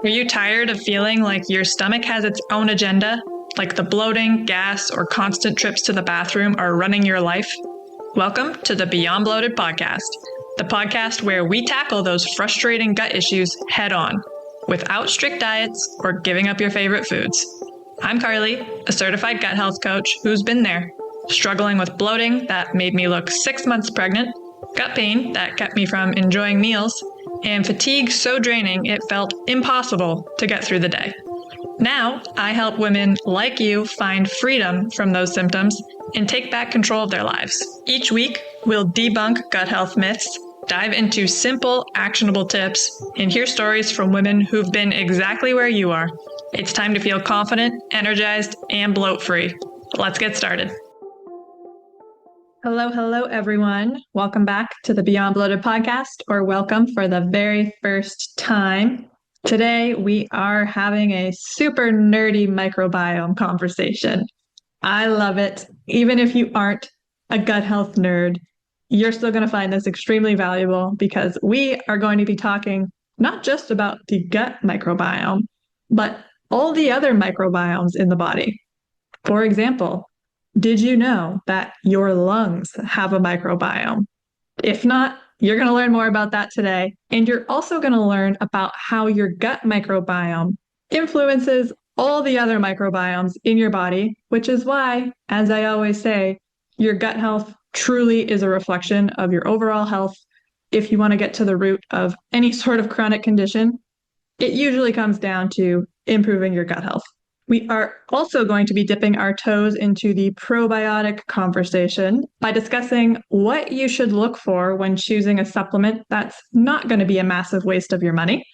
Are you tired of feeling like your stomach has its own agenda? Like the bloating, gas, or constant trips to the bathroom are running your life? Welcome to the Beyond Bloated podcast, the podcast where we tackle those frustrating gut issues head on, without strict diets or giving up your favorite foods. I'm Carly, a certified gut health coach who's been there, struggling with bloating that made me look 6 months pregnant, gut pain that kept me from enjoying meals, and fatigue so draining it felt impossible to get through the day. Now, I help women like you find freedom from those symptoms and take back control of their lives. Each week, we'll debunk gut health myths, dive into simple, actionable tips, and hear stories from women who've been exactly where you are. It's time to feel confident, energized, and bloat-free. Let's get started. Hello, everyone. Welcome back to the Beyond Bloated podcast, or welcome for the very first time. Today, we are having a super nerdy microbiome conversation. I love it. Even if you aren't a gut health nerd, you're still going to find this extremely valuable because we are going to be talking not just about the gut microbiome, but all the other microbiomes in the body. For example, did you know that your lungs have a microbiome? If not, you're going to learn more about that today. And you're also going to learn about how your gut microbiome influences all the other microbiomes in your body, which is why, as I always say, your gut health truly is a reflection of your overall health. If you want to get to the root of any sort of chronic condition, it usually comes down to improving your gut health. We are also going to be dipping our toes into the probiotic conversation by discussing what you should look for when choosing a supplement that's not going to be a massive waste of your money,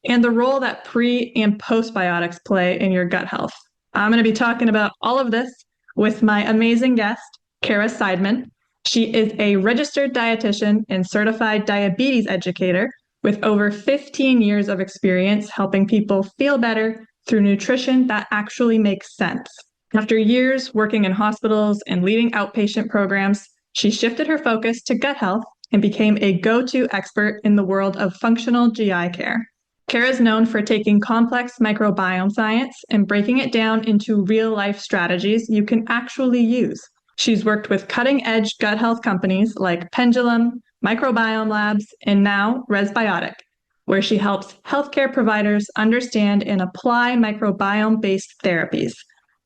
and the role that pre and postbiotics play in your gut health. I'm going to be talking about all of this with my amazing guest, Kara Siedman. She is a registered dietitian and certified diabetes educator with over 15 years of experience helping people feel better through nutrition that actually makes sense. After years working in hospitals and leading outpatient programs, she shifted her focus to gut health and became a go-to expert in the world of functional GI care. Kara is known for taking complex microbiome science and breaking it down into real-life strategies you can actually use. She's worked with cutting-edge gut health companies like Pendulum, Microbiome Labs, and now Resbiotic, where she helps healthcare providers understand and apply microbiome-based therapies.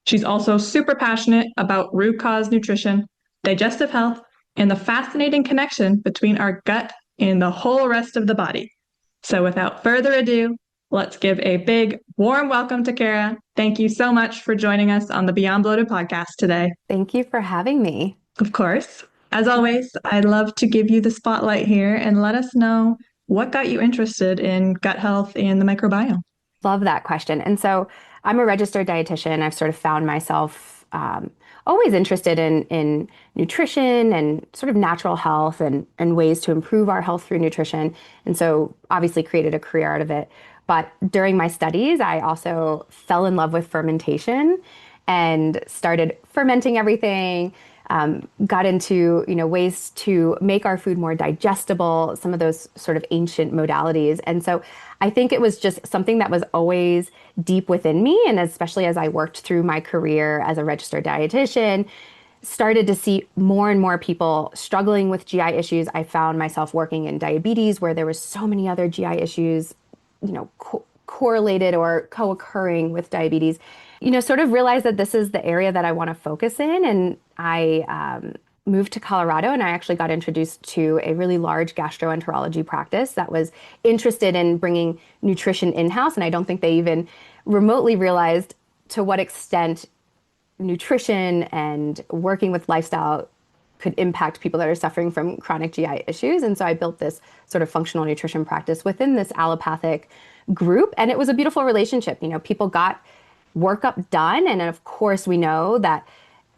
She's also super passionate about root cause nutrition, digestive health, and the fascinating connection between our gut and the whole rest of the body. So without further ado, let's give a big, warm welcome to Kara. Thank you so much for joining us on the Beyond Bloated podcast today. Thank you for having me. Of course. As always, I'd love to give you the spotlight here and let us know what got you interested in gut health and the microbiome. Love that question. And so I'm a registered dietitian. I've sort of found myself always interested in nutrition and sort of natural health and ways to improve our health through nutrition. And so obviously created a career out of it. But during my studies, I also fell in love with fermentation and started fermenting everything. Got into ways to make our food more digestible, some of those sort of ancient modalities. And so I think it was just something that was always deep within me. And especially as I worked through my career as a registered dietitian, started to see more and more people struggling with GI issues. I found myself working in diabetes where there was so many other GI issues, correlated or co-occurring with diabetes. Sort of realized that this is the area that I want to focus in. And I moved to Colorado and I actually got introduced to a really large gastroenterology practice that was interested in bringing nutrition in-house. And I don't think they even remotely realized to what extent nutrition and working with lifestyle could impact people that are suffering from chronic GI issues. And so I built this sort of functional nutrition practice within this allopathic group. And it was a beautiful relationship. People got workup done. And of course, we know that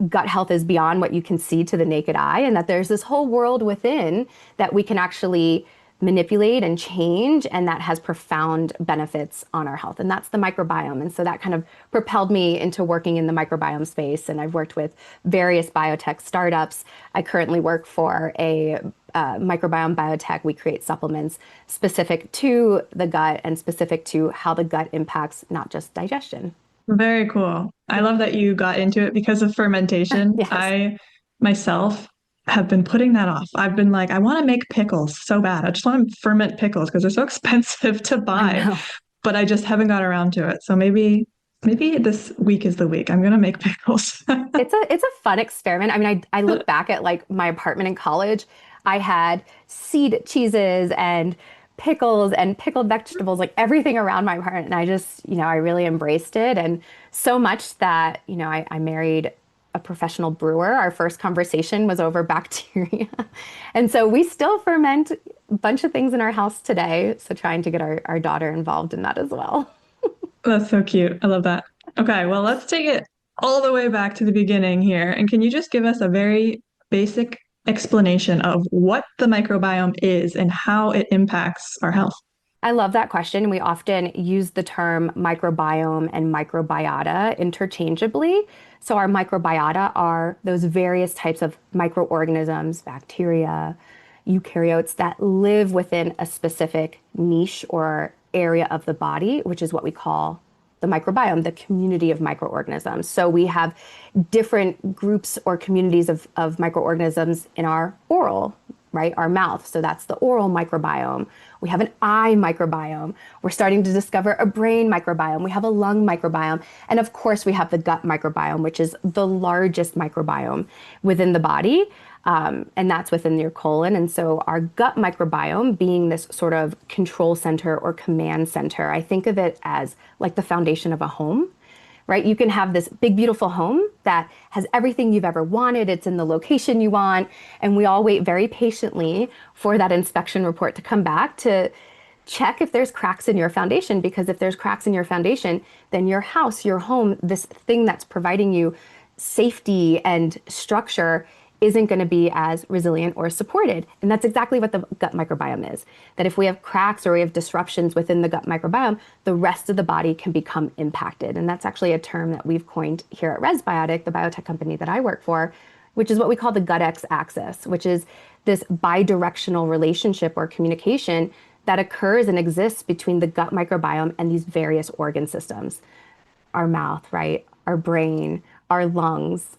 gut health is beyond what you can see to the naked eye and that there's this whole world within that we can actually manipulate and change, and that has profound benefits on our health. And that's the microbiome. And so that kind of propelled me into working in the microbiome space. And I've worked with various biotech startups. I currently work for a microbiome biotech. We create supplements specific to the gut and specific to how the gut impacts not just digestion. Very cool. I love that you got into it because of fermentation. Yes, I myself have been putting that off. I've been like, I want to make pickles so bad. I just want to ferment pickles because they're so expensive to I buy, know. but I just haven't got around to it. So maybe this week is the week. I'm gonna make pickles. It's a fun experiment. I mean, I look back at like my apartment in college. I had seed cheeses and pickles and pickled vegetables, like everything around my apartment. And I just, I really embraced it. And so much that, I married a professional brewer. Our first conversation was over bacteria. And so we still ferment a bunch of things in our house today. So trying to get our daughter involved in that as well. That's so cute. I love that. Okay, well, let's take it all the way back to the beginning here. And can you just give us a very basic explanation of what the microbiome is and how it impacts our health? I love that question. We often use the term microbiome and microbiota interchangeably. So, our microbiota are those various types of microorganisms, bacteria, eukaryotes that live within a specific niche or area of the body, which is what we call the microbiome, the community of microorganisms. So, we have different groups or communities of microorganisms in our oral, right? Our mouth. So that's the oral microbiome. We have an eye microbiome. We're starting to discover a brain microbiome. We have a lung microbiome. And of course, we have the gut microbiome, which is the largest microbiome within the body. And that's within your colon. And so our gut microbiome being this sort of control center or command center, I think of it as like the foundation of a home, right? You can have this big, beautiful home that has everything you've ever wanted. It's in the location you want. And we all wait very patiently for that inspection report to come back to check if there's cracks in your foundation. Because if there's cracks in your foundation, then your house, your home, this thing that's providing you safety and structure isn't going to be as resilient or supported. And that's exactly what the gut microbiome is. That if we have cracks or we have disruptions within the gut microbiome, the rest of the body can become impacted. And that's actually a term that we've coined here at Resbiotic, the biotech company that I work for, which is what we call the gut X axis, which is this bidirectional relationship or communication that occurs and exists between the gut microbiome and these various organ systems. Our mouth, right? Our brain, our lungs,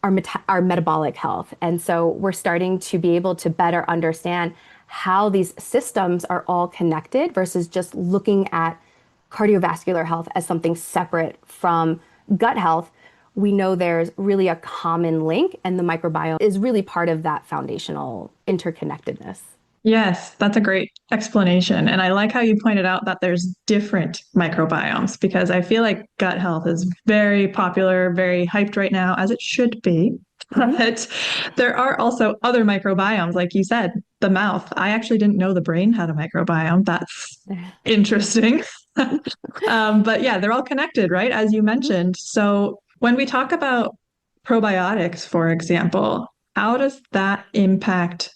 our metabolic health. And so we're starting to be able to better understand how these systems are all connected versus just looking at cardiovascular health as something separate from gut health. We know there's really a common link, and the microbiome is really part of that foundational interconnectedness. Yes, that's a great explanation. And I like how you pointed out that there's different microbiomes because I feel like gut health is very popular, very hyped right now, as it should be. Mhm. But there are also other microbiomes, like you said, the mouth. I actually didn't know the brain had a microbiome. That's interesting. But yeah, they're all connected, right? As you Mhm. mentioned. So when we talk about probiotics, for example, how does that impact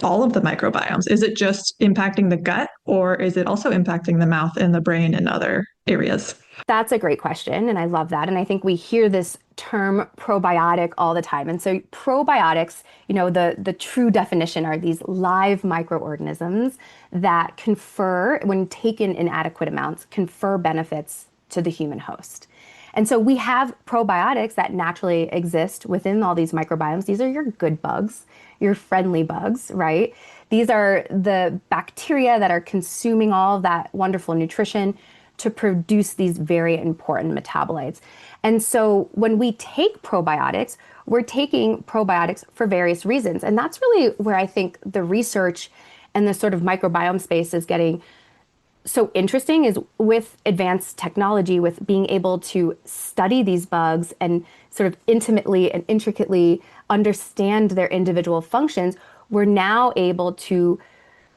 all of the microbiomes? Is it just impacting the gut, or is it also impacting the mouth and the brain and other areas? That's a great question, and I love that. And I think we hear this term probiotic all the time. And so probiotics, the true definition are these live microorganisms that confer, when taken in adequate amounts, confer benefits to the human host. And so we have probiotics that naturally exist within all these microbiomes. These are your good bugs, your friendly bugs, right? These are the bacteria that are consuming all of that wonderful nutrition to produce these very important metabolites. And so when we take probiotics, we're taking probiotics for various reasons. And that's really where I think the research and the sort of microbiome space is getting so interesting, is with advanced technology, with being able to study these bugs and sort of intimately and intricately understand their individual functions, we're now able to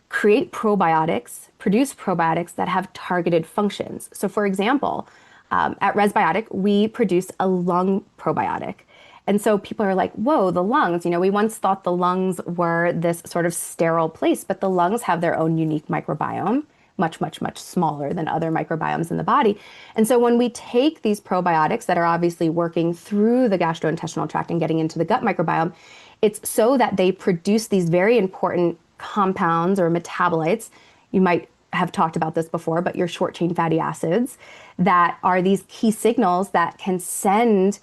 create probiotics, produce probiotics that have targeted functions. So for example, at Resbiotic, we produce a lung probiotic. And so people are like, whoa, the lungs, we once thought the lungs were this sort of sterile place, but the lungs have their own unique microbiome, much, much, much smaller than other microbiomes in the body. And so when we take these probiotics that are obviously working through the gastrointestinal tract and getting into the gut microbiome, it's so that they produce these very important compounds or metabolites. You might have talked about this before, but your short chain fatty acids that are these key signals that can send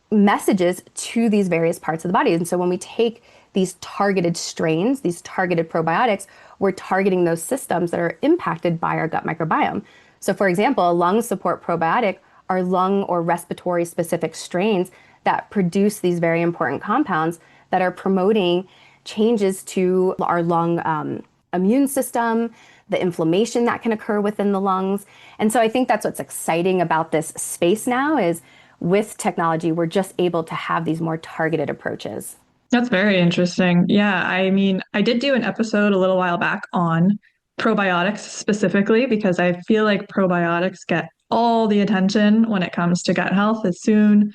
messages to these various parts of the body. And so when we take these targeted strains, these targeted probiotics, we're targeting those systems that are impacted by our gut microbiome. So for example, a lung support probiotic are lung or respiratory specific strains that produce these very important compounds that are promoting changes to our lung immune system, the inflammation that can occur within the lungs. And so I think that's what's exciting about this space now is with technology, we're just able to have these more targeted approaches. That's very interesting. Yeah, I mean, I did do an episode a little while back on probiotics specifically because I feel like probiotics get all the attention when it comes to gut health. As soon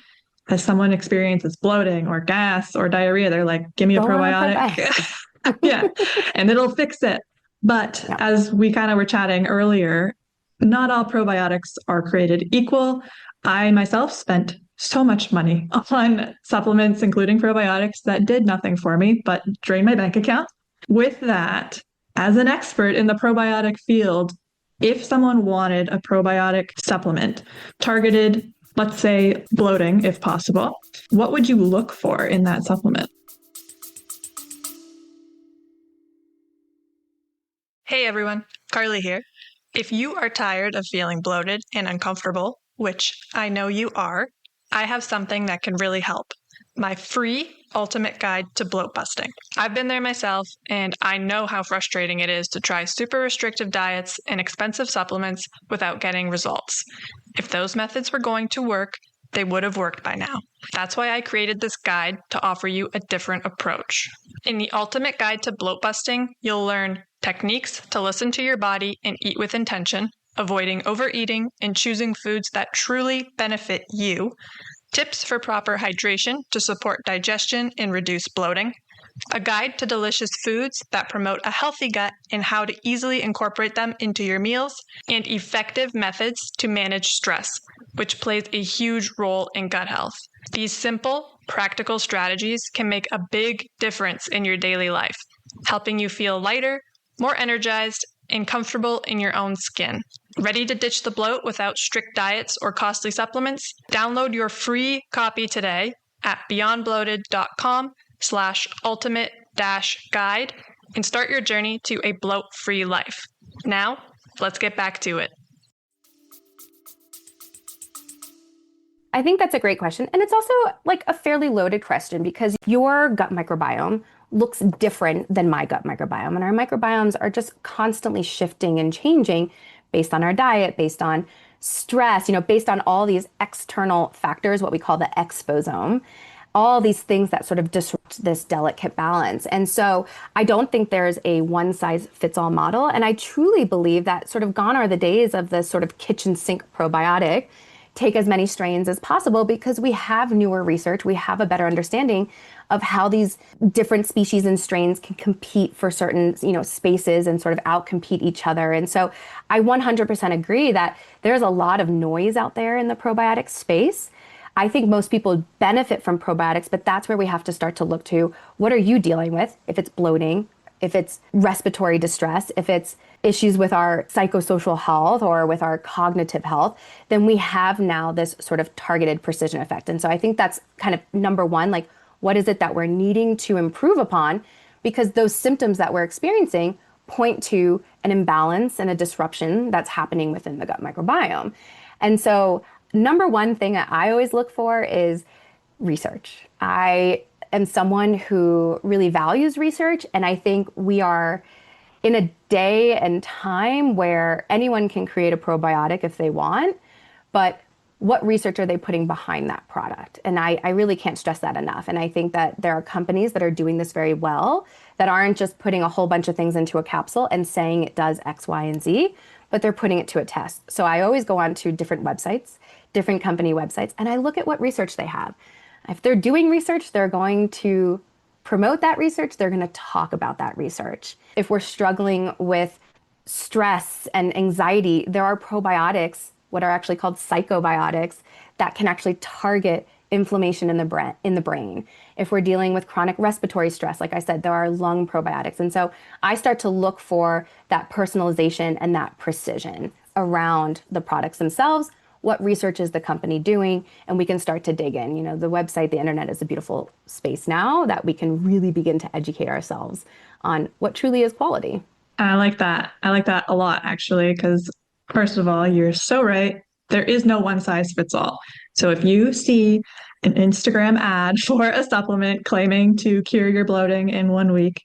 as someone experiences bloating or gas or diarrhea, they're like, give me a Go on a probiotic. Yeah, and it'll fix it. But Yeah. as we kind of were chatting earlier, not all probiotics are created equal. I myself spent so much money on supplements, including probiotics, that did nothing for me but drain my bank account. With that, as an expert in the probiotic field, if someone wanted a probiotic supplement targeted, let's say bloating, if possible, what would you look for in that supplement? Hey everyone, Carly here. If you are tired of feeling bloated and uncomfortable, which I know you are, I have something that can really help. My free ultimate guide to bloat busting. I've been there myself, and I know how frustrating it is to try super restrictive diets and expensive supplements without getting results. If those methods were going to work, they would have worked by now. That's why I created this guide to offer you a different approach. In the Ultimate Guide to Bloat Busting, you'll learn techniques to listen to your body and eat with intention, avoiding overeating and choosing foods that truly benefit you, tips for proper hydration to support digestion and reduce bloating, a guide to delicious foods that promote a healthy gut and how to easily incorporate them into your meals, and effective methods to manage stress, which plays a huge role in gut health. These simple, practical strategies can make a big difference in your daily life, helping you feel lighter, more energized, and comfortable in your own skin. Ready to ditch the bloat without strict diets or costly supplements? Download your free copy today at beyondbloated.com/ultimate-guide and start your journey to a bloat-free life. Now, let's get back to it. I think that's a great question. And it's also like a fairly loaded question because your gut microbiome looks different than my gut microbiome. And our microbiomes are just constantly shifting and changing based on our diet, based on stress, based on all these external factors, what we call the exposome, all these things that sort of disrupt this delicate balance. And so I don't think there's a one size fits all model. And I truly believe that sort of gone are the days of the sort of kitchen sink probiotic. Take as many strains as possible because we have newer research, we have a better understanding of how these different species and strains can compete for certain, spaces and sort of outcompete each other. And so I 100% agree that there's a lot of noise out there in the probiotic space. I think most people benefit from probiotics, but that's where we have to start to look to what are you dealing with? If it's bloating, if it's respiratory distress, if it's issues with our psychosocial health or with our cognitive health, then we have now this sort of targeted precision effect. And so I think that's kind of number one, like what is it that we're needing to improve upon? Because those symptoms that we're experiencing point to an imbalance and a disruption that's happening within the gut microbiome. And so number one thing that I always look for is research. I am someone who really values research, and I think we are in a day and time where anyone can create a probiotic if they want, but what research are they putting behind that product? And I really can't stress that enough. And I think that there are companies that are doing this very well that aren't just putting a whole bunch of things into a capsule and saying it does X, Y, and Z, but they're putting it to a test. So I always go on to different websites, different company websites, and I look at what research they have. If they're doing research, they're going to promote that research. They're going to talk about that research. If we're struggling with stress and anxiety, there are probiotics, what are actually called psychobiotics, that can actually target inflammation in the brain. If we're dealing with chronic respiratory stress, like I said, there are lung probiotics. And so I start to look for that personalization and that precision around the products themselves. What research is the company doing? And we can start to dig in. You know, the website, the internet is a beautiful space now that we can really begin to educate ourselves on what truly is quality. I like that. I like that a lot, actually, because first of all, you're so right. There is no one size fits all. So if you see an Instagram ad for a supplement claiming to cure your bloating in 1 week,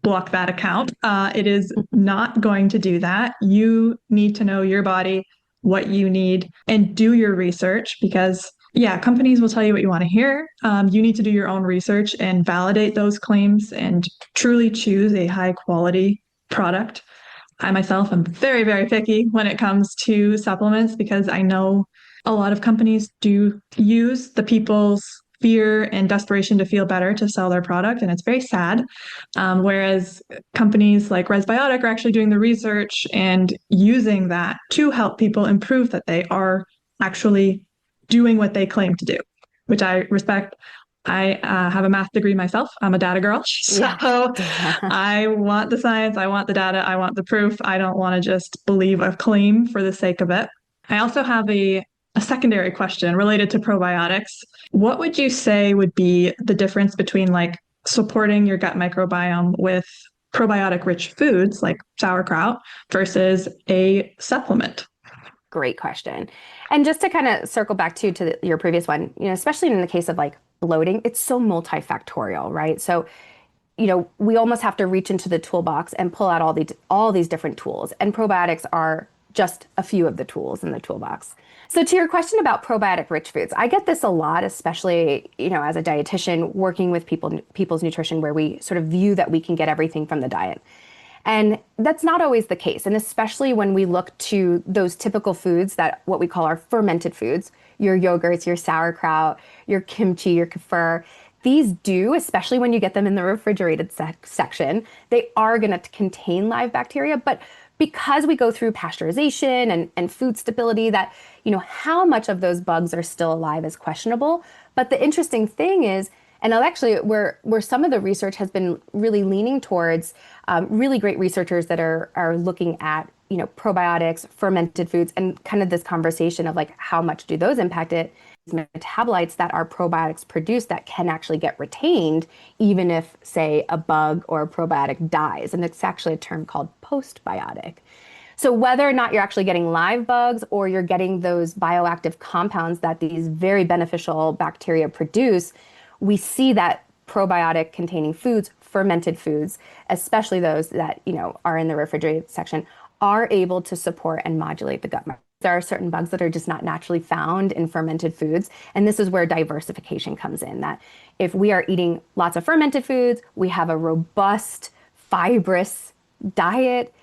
block that account. It is not going to do that. You need to know your body, what you need, and do your research because, yeah, companies will tell you what you want to hear. You need to do your own research and validate those claims and truly choose a high quality product. I myself am very, very picky when it comes to supplements because I know a lot of companies do use the people's fear and desperation to feel better to sell their product, and it's very sad. Whereas companies like Resbiotic are actually doing the research and using that to help people improve that they are actually doing what they claim to do, which I respect. I have a math degree myself. I'm a data girl. So I want the science, I want the data, I want the proof. I don't want to just believe a claim for the sake of it. I also have a secondary question related to probiotics. What would you say would be the difference between like supporting your gut microbiome with probiotic rich foods like sauerkraut versus a supplement? Great question. And just to kind of circle back to your previous one, you know, especially in the case of like bloating, it's so multifactorial, right? So, you know, we almost have to reach into the toolbox and pull out all these different tools. And probiotics are just a few of the tools in the toolbox. So to your question about probiotic rich foods, I get this a lot, especially, you know, as a dietitian working with people's nutrition where we sort of view that we can get everything from the diet. And that's not always the case. And especially when we look to those typical foods that what we call our fermented foods, your yogurts, your sauerkraut, your kimchi, your kefir, these do, especially when you get them in the refrigerated section, they are going to contain live bacteria. But because we go through pasteurization and food stability, that, you know, how much of those bugs are still alive is questionable. But the interesting thing is, and actually where some of the research has been really leaning towards really great researchers that are looking at, you know, probiotics, fermented foods, and kind of this conversation of like, how much do those impact it? Metabolites that our probiotics produce that can actually get retained, even if, say, a bug or a probiotic dies. And it's actually a term called postbiotic. So whether or not you're actually getting live bugs or you're getting those bioactive compounds that these very beneficial bacteria produce, we see that probiotic containing foods, fermented foods, especially those that, you know, are in the refrigerated section, are able to support and modulate the gut microbiome. There are certain bugs that are just not naturally found in fermented foods. And this is where diversification comes in, that if we are eating lots of fermented foods, we have a robust, fibrous diet,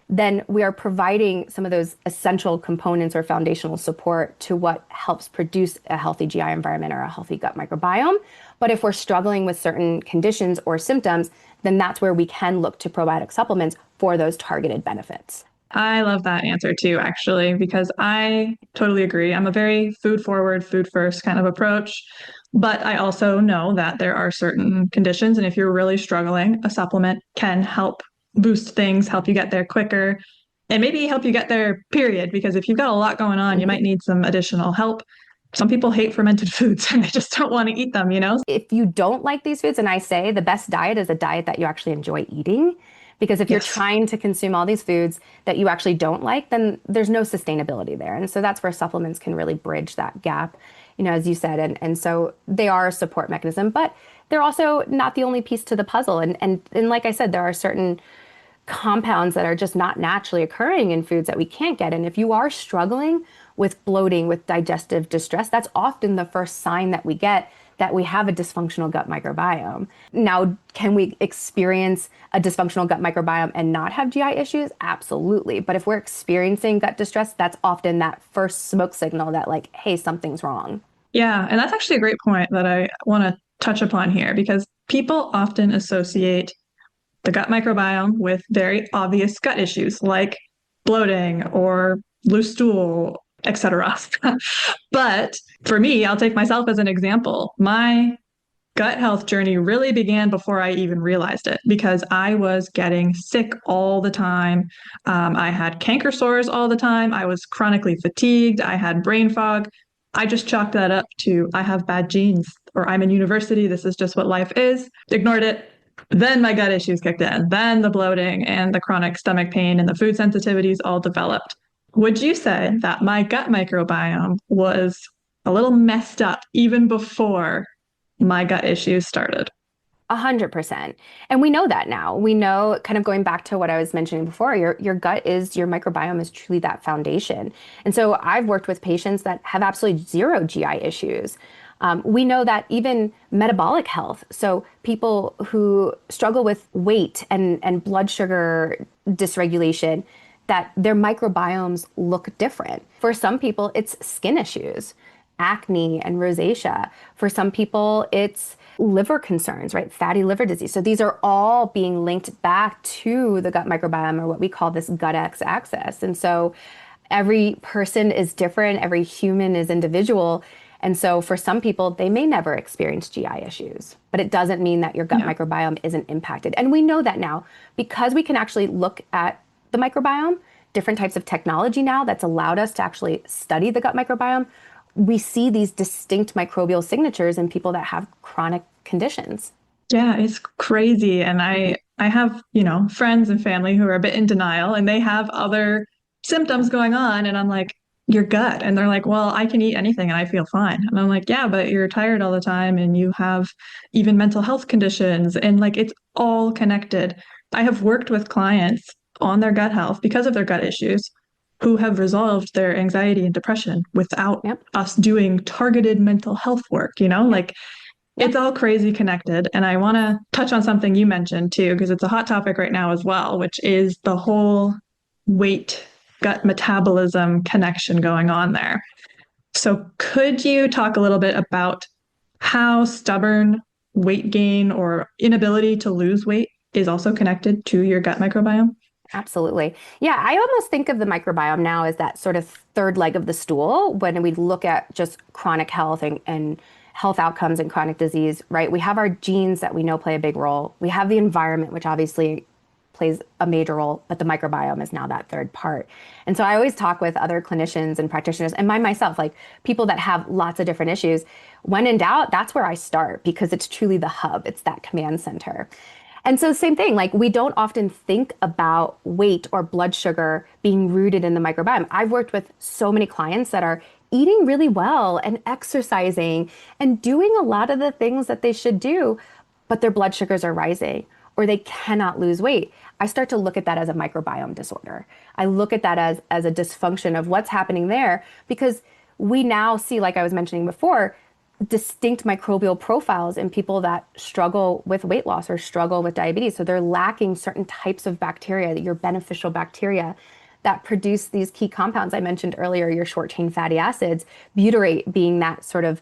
then we are providing some of those essential components or foundational support to what helps produce a healthy GI environment or a healthy gut microbiome. But if we're struggling with certain conditions or symptoms, then that's where we can look to probiotic supplements for those targeted benefits. I love that answer too, actually, because I totally agree. I'm a very food forward, food first kind of approach. But I also know that there are certain conditions. And if you're really struggling, a supplement can help boost things, help you get there quicker, and maybe help you get there, period. Because if you've got a lot going on, you might need some additional help. Some people hate fermented foods and they just don't want to eat them, you know? If you don't like these foods, and I say the best diet is a diet that you actually enjoy eating. Because if you're trying to consume all these foods that you actually don't like, then there's no sustainability there. And so that's where supplements can really bridge that gap, you know, as you said. And so they are a support mechanism, but they're also not the only piece to the puzzle. And like I said, there are certain compounds that are just not naturally occurring in foods that we can't get. And if you are struggling with bloating, with digestive distress, that's often the first sign that we get that we have a dysfunctional gut microbiome. Now, can we experience a dysfunctional gut microbiome and not have GI issues? Absolutely. But if we're experiencing gut distress, that's often that first smoke signal that like, hey, something's wrong. Yeah, and that's actually a great point that I want to touch upon here because people often associate the gut microbiome with very obvious gut issues like bloating or loose stool, etc. But for me, I'll take myself as an example. My gut health journey really began before I even realized it because I was getting sick all the time. I had canker sores all the time. I was chronically fatigued. I had brain fog. I just chalked that up to I have bad genes or I'm in university. This is just what life is. Ignored it. Then my gut issues kicked in. Then the bloating and the chronic stomach pain and the food sensitivities all developed. Would you say that my gut microbiome was a little messed up even before my gut issues started? 100%. And we know that now. We know, kind of going back to what I was mentioning before, your gut is, your microbiome is truly that foundation. And so I've worked with patients that have absolutely zero GI issues. We know that even metabolic health, so people who struggle with weight and blood sugar dysregulation, that their microbiomes look different. For some people, it's skin issues, acne and rosacea. For some people, it's liver concerns, right? Fatty liver disease. So these are all being linked back to the gut microbiome, or what we call this gut X axis. And so every person is different, every human is individual. And so for some people, they may never experience GI issues, but it doesn't mean that your gut microbiome isn't impacted. And we know that now because we can actually look at the microbiome, different types of technology now that's allowed us to actually study the gut microbiome. We see these distinct microbial signatures in people that have chronic conditions. Yeah, it's crazy. And I have, friends and family who are a bit in denial and they have other symptoms going on. And I'm like, your gut. And they're like, well, I can eat anything and I feel fine. And I'm like, yeah, but you're tired all the time and you have even mental health conditions. And like, it's all connected. I have worked with clients on their gut health because of their gut issues who have resolved their anxiety and depression without Yep. us doing targeted mental health work, like it's all crazy connected. And I want to touch on something you mentioned too, because it's a hot topic right now as well, which is the whole weight gut metabolism connection going on there. So, could you talk a little bit about how stubborn weight gain or inability to lose weight is also connected to your gut microbiome? Absolutely. Yeah, I almost think of the microbiome now as that sort of third leg of the stool when we look at just chronic health and health outcomes and chronic disease, right? We have our genes that we know play a big role. We have the environment, which obviously plays a major role, but the microbiome is now that third part. And so I always talk with other clinicians and practitioners and myself, like people that have lots of different issues. When in doubt, that's where I start because it's truly the hub. It's that command center. And so same thing, like we don't often think about weight or blood sugar being rooted in the microbiome. I've worked with so many clients that are eating really well and exercising and doing a lot of the things that they should do, but their blood sugars are rising or they cannot lose weight. I start to look at that as a microbiome disorder. I look at that as a dysfunction of what's happening there because we now see, like I was mentioning before, distinct microbial profiles in people that struggle with weight loss or struggle with diabetes. So they're lacking certain types of bacteria, your beneficial bacteria that produce these key compounds I mentioned earlier, your short chain fatty acids, butyrate being that sort of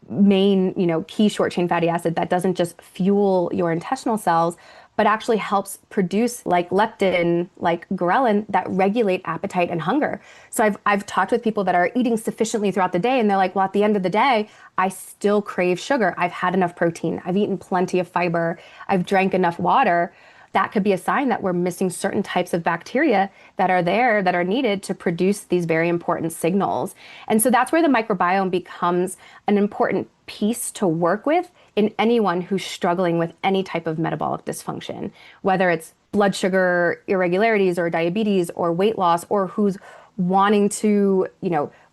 main, key short chain fatty acid that doesn't just fuel your intestinal cells, but actually helps produce like leptin, like ghrelin that regulate appetite and hunger. So I've talked with people that are eating sufficiently throughout the day and they're like, well, at the end of the day, I still crave sugar. I've had enough protein. I've eaten plenty of fiber. I've drank enough water. That could be a sign that we're missing certain types of bacteria that are there that are needed to produce these very important signals. And so that's where the microbiome becomes an important piece to work with in anyone who's struggling with any type of metabolic dysfunction, whether it's blood sugar irregularities or diabetes or weight loss, or who's wanting to,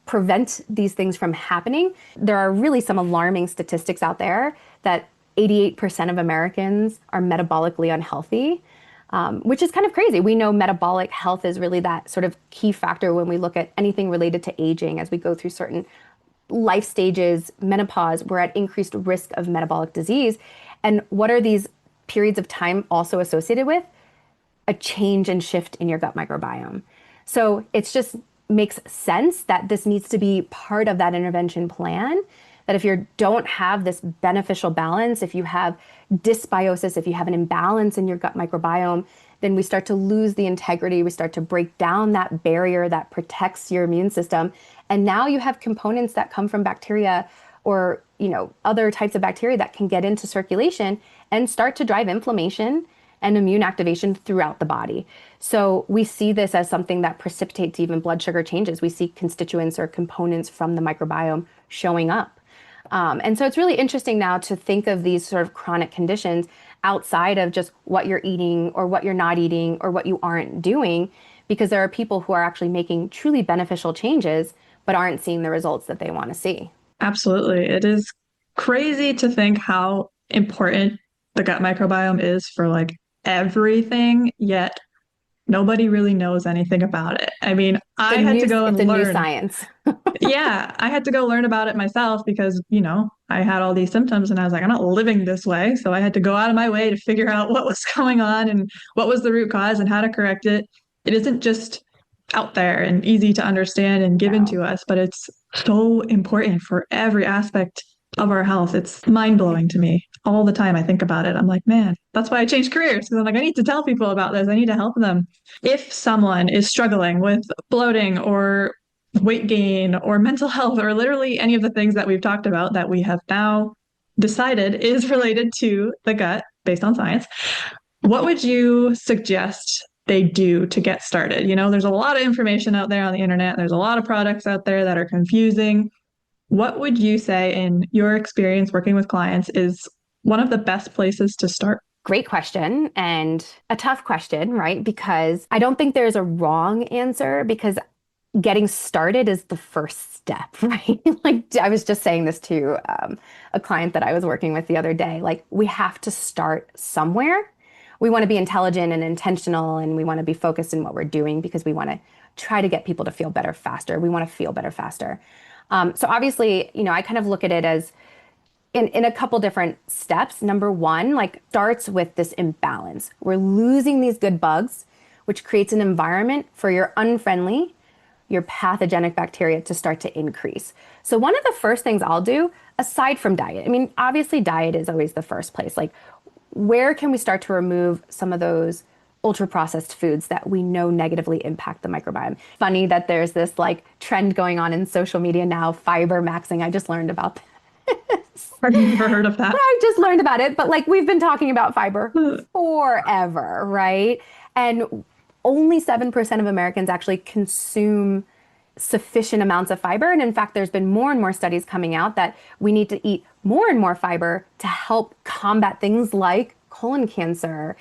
prevent these things from happening. There are really some alarming statistics out there that 88% of Americans are metabolically unhealthy, which is kind of crazy. We know metabolic health is really that sort of key factor when we look at anything related to aging. As we go through certain life stages, menopause, we're at increased risk of metabolic disease. And what are these periods of time also associated with? A change and shift in your gut microbiome. So it's just makes sense that this needs to be part of that intervention plan, that if you don't have this beneficial balance, if you have dysbiosis, if you have an imbalance in your gut microbiome, then we start to lose the integrity. We start to break down that barrier that protects your immune system. And now you have components that come from bacteria or, other types of bacteria that can get into circulation and start to drive inflammation and immune activation throughout the body. So we see this as something that precipitates even blood sugar changes. We see constituents or components from the microbiome showing up. And so it's really interesting now to think of these sort of chronic conditions outside of just what you're eating or what you're not eating or what you aren't doing, because there are people who are actually making truly beneficial changes, but aren't seeing the results that they want to see. Absolutely. It is crazy to think how important the gut microbiome is for like everything, yet nobody really knows anything about it. I mean, I had to go and It's a new learn. science. Yeah, I had to go learn about it myself because, I had all these symptoms and I was like, I'm not living this way. So I had to go out of my way to figure out what was going on and what was the root cause and how to correct it. It isn't just out there and easy to understand and given No. to us, but it's so important for every aspect of our health. It's mind blowing to me all the time. I think about it. I'm like, man, that's why I changed careers because I'm like, I need to tell people about this. I need to help them. If someone is struggling with bloating or weight gain or mental health or literally any of the things that we've talked about that we have now decided is related to the gut based on science, what would you suggest they do to get started? There's a lot of information out there on the internet. There's a lot of products out there that are confusing. What would you say in your experience working with clients is one of the best places to start? Great question, and a tough question, right? Because I don't think there's a wrong answer, because getting started is the first step, right? Like I was just saying this to a client that I was working with the other day. Like, we have to start somewhere. We want to be intelligent and intentional, and we want to be focused in what we're doing because we want to try to get people to feel better faster. We want to feel better faster. So obviously, I kind of look at it as in a couple different steps. Number one, like, starts with this imbalance. We're losing these good bugs, which creates an environment for your unfriendly, your pathogenic bacteria to start to increase. So one of the first things I'll do, aside from diet, I mean, obviously diet is always the first place. Like, where can we start to remove some of those ultra processed foods that we know negatively impact the microbiome? Funny that there's this like trend going on in social media now, fiber maxing. I just learned about this. I've never heard of that. I just learned about it, but like, we've been talking about fiber forever, right? And only 7% of Americans actually consume sufficient amounts of fiber. And in fact, there's been more and more studies coming out that we need to eat more and more fiber to help combat things like colon cancer.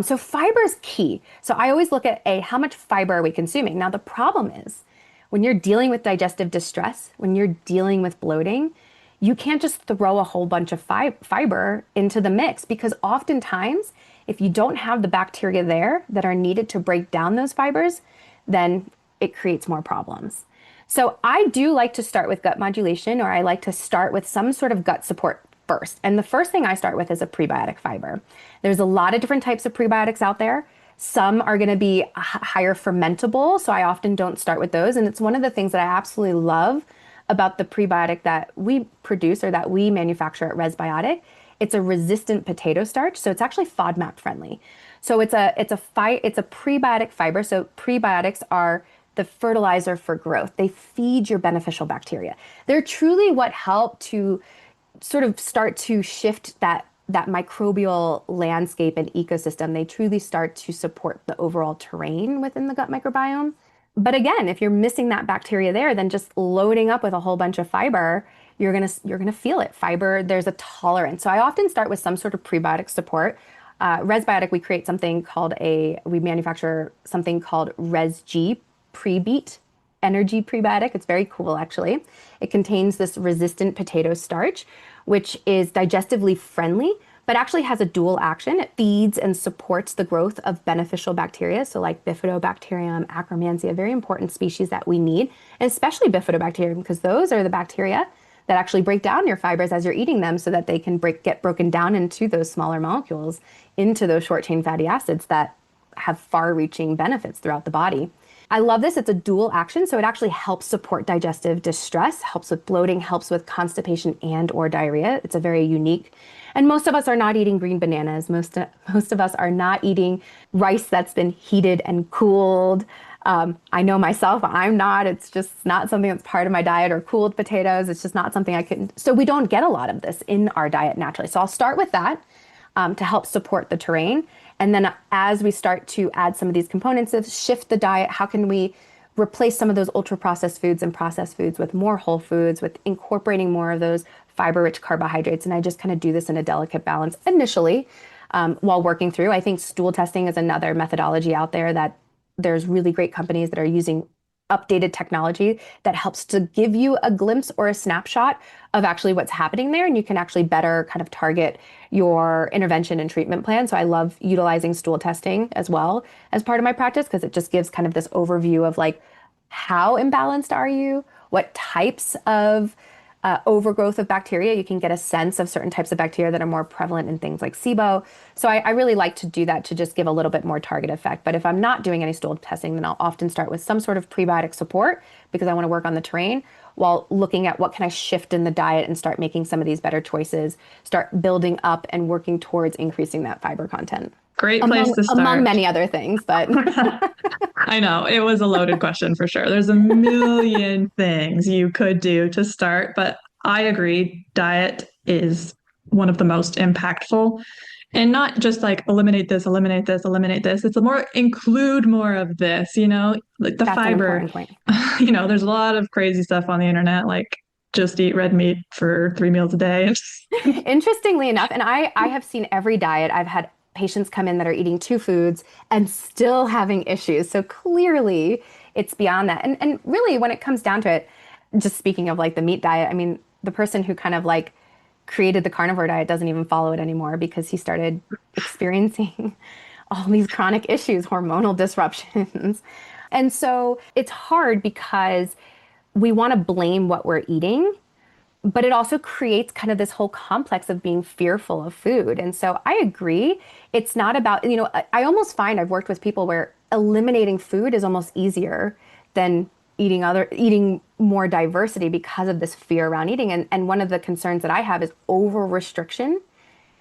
So fiber is key. So I always look at how much fiber are we consuming? Now, the problem is when you're dealing with digestive distress, when you're dealing with bloating, you can't just throw a whole bunch of fiber into the mix, because oftentimes, if you don't have the bacteria there that are needed to break down those fibers, then it creates more problems. So I do like to start with gut modulation, or I like to start with some sort of gut support first. And the first thing I start with is a prebiotic fiber. There's a lot of different types of prebiotics out there. Some are going to be higher fermentable, so I often don't start with those. And it's one of the things that I absolutely love about the prebiotic that we produce or that we manufacture at Resbiotic. It's a resistant potato starch, so it's actually FODMAP friendly. So it's a prebiotic fiber. So prebiotics are the fertilizer for growth. They feed your beneficial bacteria. They're truly what help to sort of start to shift that microbial landscape and ecosystem. They truly start to support the overall terrain within the gut microbiome. But again, if you're missing that bacteria there, then just loading up with a whole bunch of fiber, you're gonna feel it. Fiber, there's a tolerance. So I often start with some sort of prebiotic support. Resbiotic, we manufacture something called ResG Prebeat Energy Prebiotic. It's very cool, actually. It contains this resistant potato starch, which is digestively friendly, but actually has a dual action. It feeds and supports the growth of beneficial bacteria, so like Bifidobacterium, Akkermansia, very important species that we need, and especially Bifidobacterium, because those are the bacteria that actually break down your fibers as you're eating them so that they can get broken down into those smaller molecules, into those short-chain fatty acids that have far-reaching benefits throughout the body. I love this. It's a dual action. So it actually helps support digestive distress, helps with bloating, helps with constipation and or diarrhea. It's a very unique, and most of us are not eating green bananas. Most of us are not eating rice that's been heated and cooled. I know myself, I'm not. It's just not something that's part of my diet, or cooled potatoes. It's just not something I can. So we don't get a lot of this in our diet naturally. So I'll start with that to help support the terrain. And then as we start to add some of these components of shift the diet, how can we replace some of those ultra processed foods and processed foods with more whole foods, with incorporating more of those fiber-rich carbohydrates? And I just kind of do this in a delicate balance initially while working through. I think stool testing is another methodology out there that there's really great companies that are using updated technology that helps to give you a glimpse or a snapshot of actually what's happening there. And you can actually better kind of target your intervention and treatment plan. So I love utilizing stool testing as well as part of my practice, because it just gives kind of this overview of like, how imbalanced are you? What types of overgrowth of bacteria? You can get a sense of certain types of bacteria that are more prevalent in things like SIBO. So I really like to do that to just give a little bit more target effect. But if I'm not doing any stool testing, then I'll often start with some sort of prebiotic support, because I want to work on the terrain while looking at what can I shift in the diet and start making some of these better choices, start building up and working towards increasing that fiber content. Great place to start. Among many other things, but I know it was a loaded question for sure. There's a million things you could do to start, but I agree, diet is one of the most impactful. And not just like eliminate this, eliminate this, eliminate this. It's a more include more of this, like the that's fiber. an important point. There's a lot of crazy stuff on the internet, like just eat red meat for 3 meals a day. Interestingly enough, and I have seen every diet. I've had patients come in that are eating 2 foods and still having issues. So clearly it's beyond that. And really when it comes down to it, just speaking of like the meat diet, I mean, the person who kind of like created the carnivore diet doesn't even follow it anymore, because he started experiencing all these chronic issues, hormonal disruptions. And so it's hard because we want to blame what we're eating, but it also creates kind of this whole complex of being fearful of food. And so I agree. It's not about, I almost find I've worked with people where eliminating food is almost easier than eating more diversity, because of this fear around eating. And one of the concerns that I have is over restriction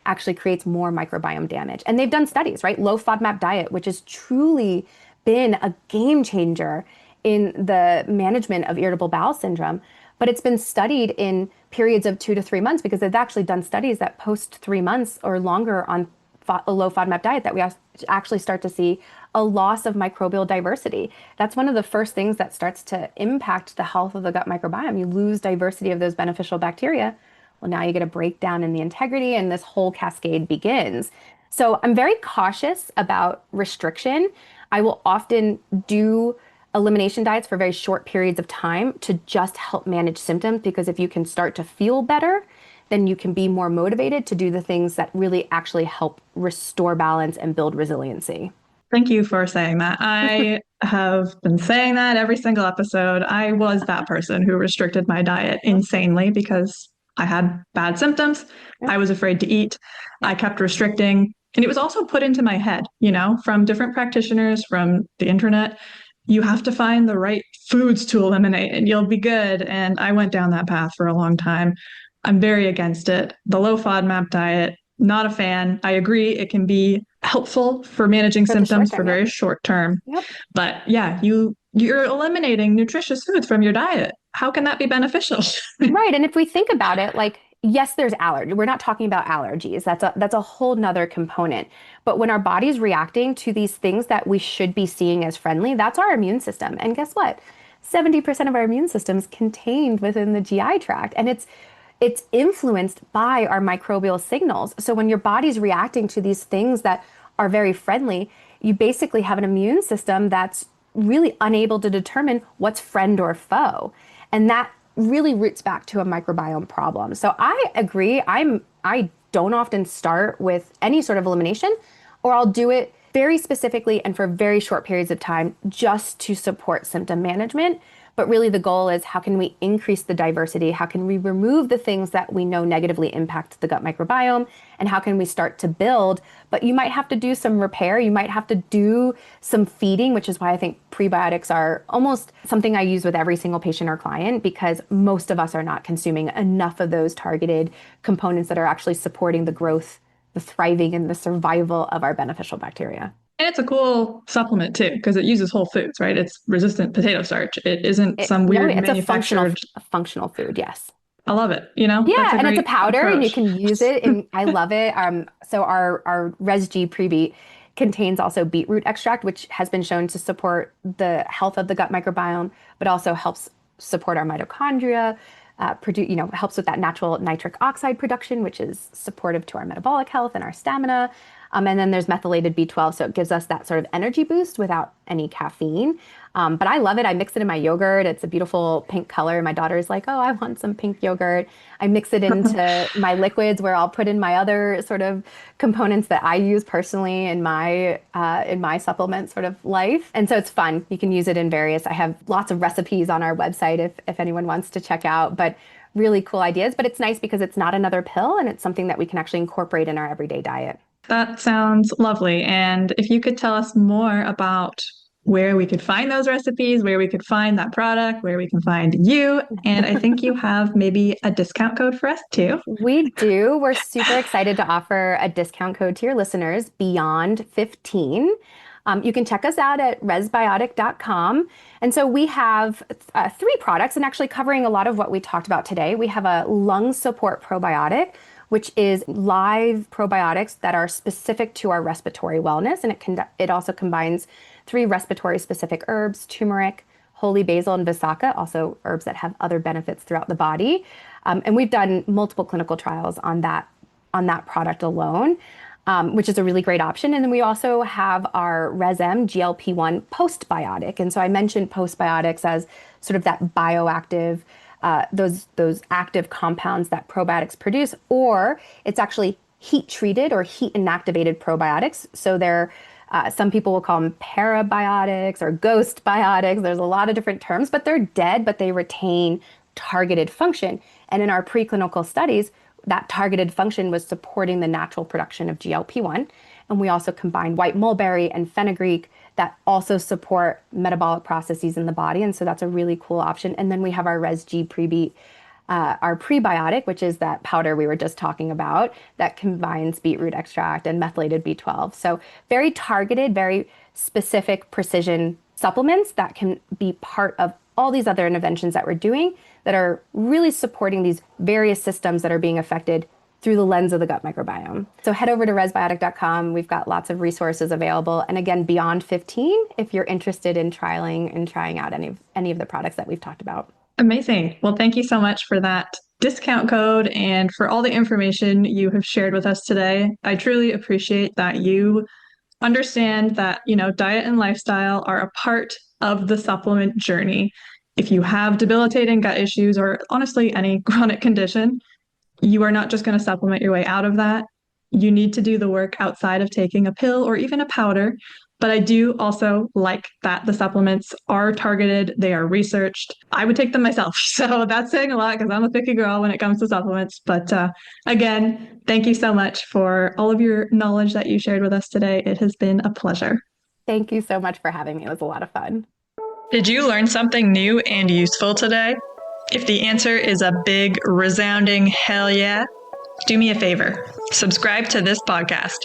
actually creates more microbiome damage. And they've done studies, right? Low FODMAP diet, which has truly been a game changer in the management of irritable bowel syndrome. But it's been studied in periods of 2 to 3 months, because they've actually done studies that post 3 months or longer on a low FODMAP diet, that we actually start to see a loss of microbial diversity. That's one of the first things that starts to impact the health of the gut microbiome. You lose diversity of those beneficial bacteria. Well, now you get a breakdown in the integrity, and this whole cascade begins. So I'm very cautious about restriction. I will often do elimination diets for very short periods of time to just help manage symptoms, because if you can start to feel better, then you can be more motivated to do the things that really actually help restore balance and build resiliency. Thank you for saying that. I have been saying that every single episode. I was that person who restricted my diet insanely because I had bad symptoms. I was afraid to eat. I kept restricting. And it was also put into my head, from different practitioners, from the internet. You have to find the right foods to eliminate and you'll be good. And I went down that path for a long time. I'm very against it. The low FODMAP diet, not a fan. I agree it can be helpful for managing symptoms for very short term. Yep. But yeah, you're eliminating nutritious foods from your diet. How can that be beneficial? Right. And if we think about it, like, yes, there's allergy. We're not talking about allergies. That's a whole nother component. But when our body's reacting to these things that we should be seeing as friendly, that's our immune system. And guess what? 70% of our immune system is contained within the GI tract. And it's influenced by our microbial signals. So when your body's reacting to these things that are very friendly, you basically have an immune system that's really unable to determine what's friend or foe. And that really roots back to a microbiome problem. So I agree. I don't often start with any sort of elimination, or I'll do it very specifically and for very short periods of time just to support symptom management. But really the goal is, how can we increase the diversity? How can we remove the things that we know negatively impact the gut microbiome? And how can we start to build? But you might have to do some repair. You might have to do some feeding, which is why I think prebiotics are almost something I use with every single patient or client, because most of us are not consuming enough of those targeted components that are actually supporting the growth, the thriving, and the survival of our beneficial bacteria. And it's a cool supplement too, because it uses whole foods, right? It's resistant potato starch. It isn't some weird it's manufactured. a functional food, yes. I love it. You know, Yeah, that's and it's a powder, approach. and you can use it. And I love it. So our Res-G Prebeat contains also beetroot extract, which has been shown to support the health of the gut microbiome, but also helps support our mitochondria. Helps with that natural nitric oxide production, which is supportive to our metabolic health and our stamina. And then there's methylated B12, so it gives us that sort of energy boost without any caffeine. But I love it. I mix it in my yogurt. It's a beautiful pink color. My daughter's like, oh, I want some pink yogurt. I mix it into my liquids, where I'll put in my other sort of components that I use personally in my supplement sort of life. And so it's fun. You can use it in various. I have lots of recipes on our website if anyone wants to check out. But really cool ideas. But it's nice because it's not another pill, and it's something that we can actually incorporate in our everyday diet. That sounds lovely. And if you could tell us more about where we could find those recipes, where we could find that product, where we can find you. And I think you have maybe a discount code for us too. We do. We're super excited to offer a discount code to your listeners, Beyond15. You can check us out at resbiotic.com. And so we have 3 products, and actually covering a lot of what we talked about today. We have a lung support probiotic, which is live probiotics that are specific to our respiratory wellness. And it also combines 3 respiratory specific herbs: turmeric, holy basil, and Visaka, also herbs that have other benefits throughout the body. And we've done multiple clinical trials on that product alone, which is a really great option. And then we also have our Res-M GLP-1 postbiotic. And so I mentioned postbiotics as sort of that bioactive, those active compounds that probiotics produce, or it's actually heat treated or heat inactivated probiotics. So they're some people will call them parabiotics or ghost biotics. There's a lot of different terms, but they're dead, but they retain targeted function. And in our preclinical studies, that targeted function was supporting the natural production of GLP-1. And we also combined white mulberry and fenugreek that also support metabolic processes in the body. And so that's a really cool option. And then we have our Res-G Prebeat, our prebiotic, which is that powder we were just talking about, that combines beetroot extract and methylated B12. So very targeted, very specific precision supplements that can be part of all these other interventions that we're doing that are really supporting these various systems that are being affected through the lens of the gut microbiome. So head over to resbiotic.com. We've got lots of resources available. And again, Beyond 15, if you're interested in trialing and trying out any of the products that we've talked about. Amazing. Well, thank you so much for that discount code and for all the information you have shared with us today. I truly appreciate that you understand that, diet and lifestyle are a part of the supplement journey. If you have debilitating gut issues or honestly any chronic condition, you are not just going to supplement your way out of that. You need to do the work outside of taking a pill or even a powder. But I do also like that the supplements are targeted, they are researched. I would take them myself. So that's saying a lot because I'm a picky girl when it comes to supplements. But again, thank you so much for all of your knowledge that you shared with us today. It has been a pleasure. Thank you so much for having me. It was a lot of fun. Did you learn something new and useful today? If the answer is a big, resounding hell yeah, do me a favor. Subscribe to this podcast.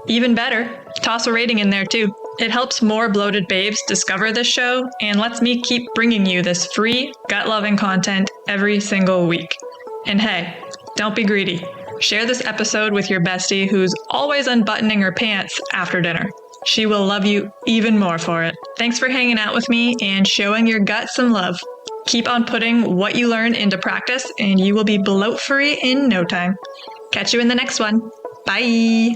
Even better, toss a rating in there too. It helps more bloated babes discover this show and lets me keep bringing you this free, gut-loving content every single week. And hey, don't be greedy. Share this episode with your bestie who's always unbuttoning her pants after dinner. She will love you even more for it. Thanks for hanging out with me and showing your gut some love. Keep on putting what you learn into practice and you will be bloat-free in no time. Catch you in the next one. Bye.